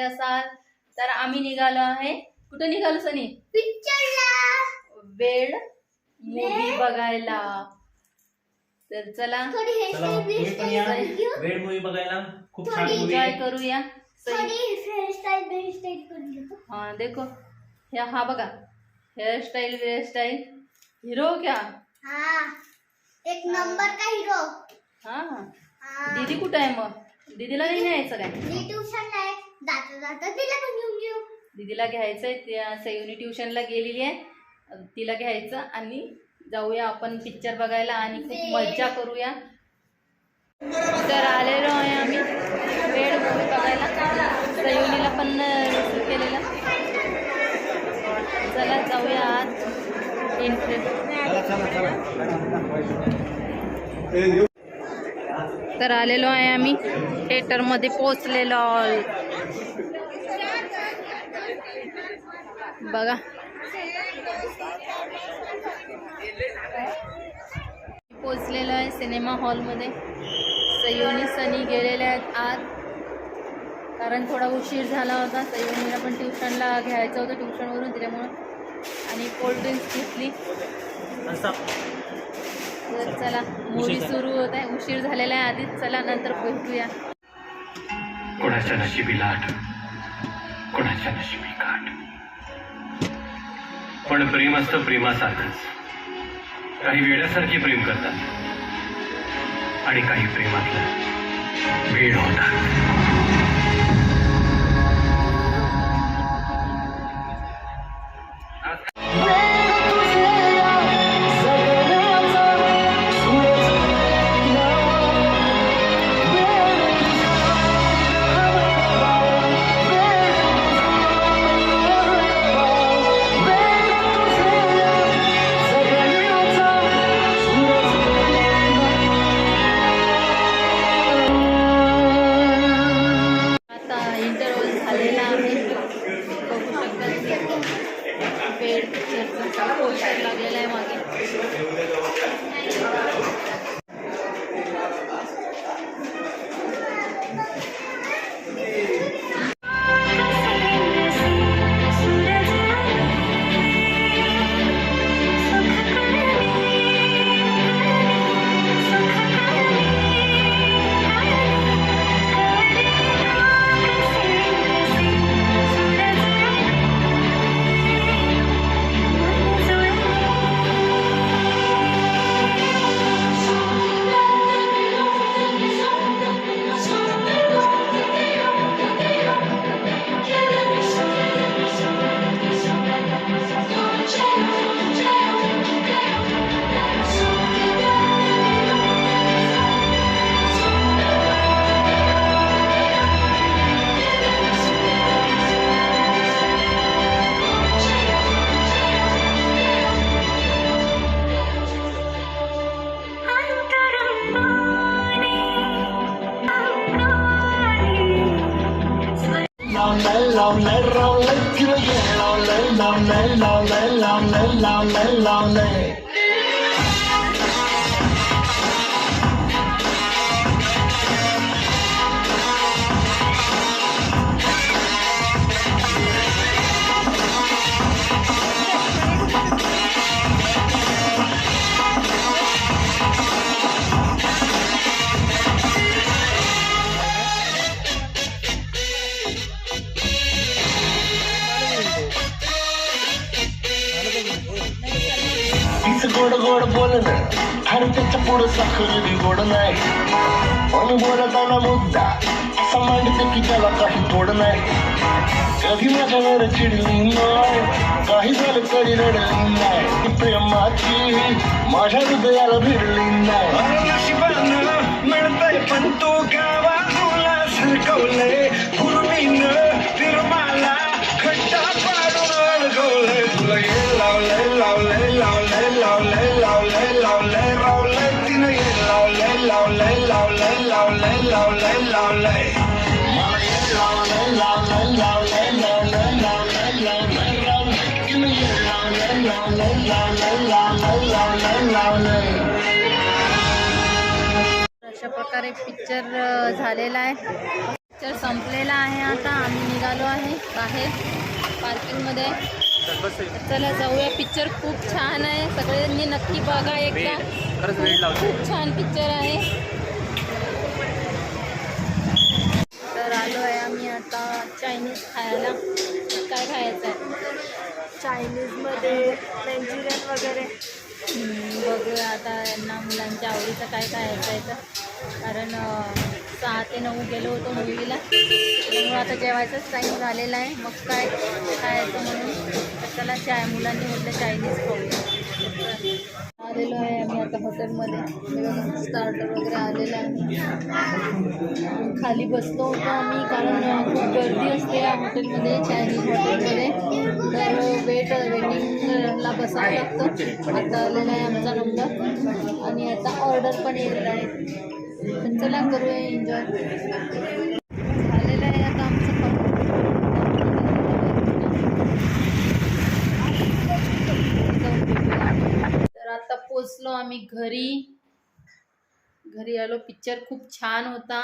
असाल तर आम्ही निघालो आहे. कुठं निघालो सनी? पिक्चरला, वेड मूवी बघायला. तर चला तुम्ही पण या वेड मूवी बघायला. खूप छान मूवी एन्जॉय आहे. करूया. हेअरस्टाईल करूया. हाँ देखो हा बघा, हेअरस्टाईल हीरो क्या? हाँ, एक नंबर का हीरो. हा दीदी कुठं आहे मग? दीदीला नाही न्यायचं काय? मी ट्युशनला आहे, जाता जाता तिला पण घेऊन घेऊ. दीदीला घ्यायचंय. त्या सयुनी ट्युशनला गेलेली आहे, तिला घ्यायचं आणि जाऊया आपण पिक्चर बघायला आणि खूप मज्जा करूया. तर आलेलो आहे आम्ही वेड मूवी बघायला. सयुनीला पण रिसीव केलेलं. चला जाऊया आज. तर आलेलो आहे आम्ही थिएटरमध्ये पोचलेलो. बघा पोचलेलो आहे सिनेमा हॉलमध्ये. सयुनी सनी गेलेले आहेत आत, कारण थोडा उशीर झाला होता. सयुनीला पण ट्युशनला घ्यायचं होतं, ट्युशनवरून दिल्यामुळं. आणि कोल्ड ड्रिंक्स घेतली. तर चला मूवी सुरू होत आहे. उशीर झालेला आहे आधीच. चला नंतर भेटूया. कोणाच्या नशिबी लाट, कोणाच्या नशिबी काट. पण प्रेम असतं प्रेमासारखंच. काही वेड्यासारखे प्रेम करतात आणि काही प्रेमातलं वेड होतात. पोस्टर लागलेला आहे मागे. गोड गोड बोलणं आणि त्याच्या पुढं साखर गोड नाही. पण बोलताना मुद्दा असा मांडते की त्याला काही तोड नाही. कधी माझ्यावर चिडली नाही, काही झालं तरी रडली नाही. प्रेमाची माझ्या हृदयाला भिडली नाही. नशिबानं मिळतंय पण तू गावा तुला सरकवलंय. पूर्वीनं फिरमाला खड्डा पाडून अडकवलंय. तुला ये लावलंय लावलंय लावलंय लावलंय लावलंय लावलंय लावलंय. तिनं ये लावलंय लावलंय लावलंय लावलंय लावलंय लावलंय. मला ये लावलंय लावलंय लावलंय लावलंय लावलंय लावलंय लावलंय. तिनं ये लावलंय लावलंय लावलंय लावलंय लावलंय लावलंय. अशा प्रकारे पिक्चर झालेला आहे. पिक्चर संपलेला आहे. आता आम्ही निघालो आहे बाहेर पार्किंगमध्ये. चला जाऊया. पिक्चर खूप छान आहे, सगळ्यांनी नक्की बघा एकदा. खूप छान पिक्चर आहे. तर आलो आहे आम्ही आता चायनीज खायला. काय खायचं आहे? चायनीजमध्ये मंचुरियन वगैरे. बघूया आता यांना मुलांच्या आवडीचं काय खायचं आहे तर. कारण 6 ते 9 गेलो होतो मूवीला, त्यामुळे आता जेवायचाच टाईम झालेला आहे. मग काय खायचं म्हणून तर चला मुलांनी म्हटलं चायनीज खाऊया. आलेलो आहे आम्ही आता हॉटेलमध्ये. स्टार्टर वगैरे आलेलं आहे. खाली बसलो होतो आम्ही कारण खूप गर्दी असते या हॉटेलमध्ये, चायनीज हॉटेलमध्ये. तर वेटिंगला बसावं लागतं. आता आलेला आहे आमचा नंबर आणि आता ऑर्डर पण येणार आहे. तर चला करूया एन्जॉय. झालेलं आहे आता आमचं तर आता पोचलो आम्ही घरी आलो. पिक्चर खूप छान होता,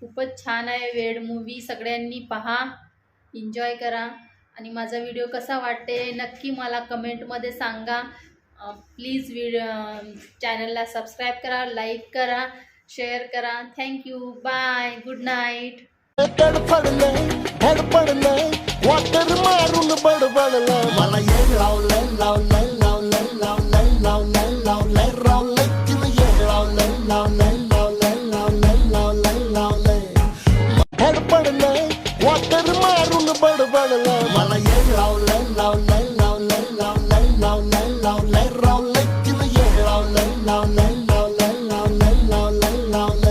खूपच छान आहे. वेड मूवी सगळ्यांनी पहा, एन्जॉय करा. आणि माझा व्हिडिओ कसा वाटते नक्की मला कमेंटमध्ये सांगा. प्लीज चॅनलला सबस्क्राईब करा, लाईक करा, शेअर करा. थँक्यू. बाय. Good night. धडपडलंय वाटर मारून बडबडलं मला ये लावलंय लावलंय लावलंय लावलंय लावलंय लावलंय रावलंय तिला ये लावलंय लावलंय लावलंय लावलंय लावलंय लावलंय धडपडलंय वाटर मारून बडबडलं मला ये लावलंय लावलंय लावलंय लावलंय लावलंय लावलंय रावलंय तिला ये लावलंय लावलंय लावलंय लावलंय लावलंय लावलंय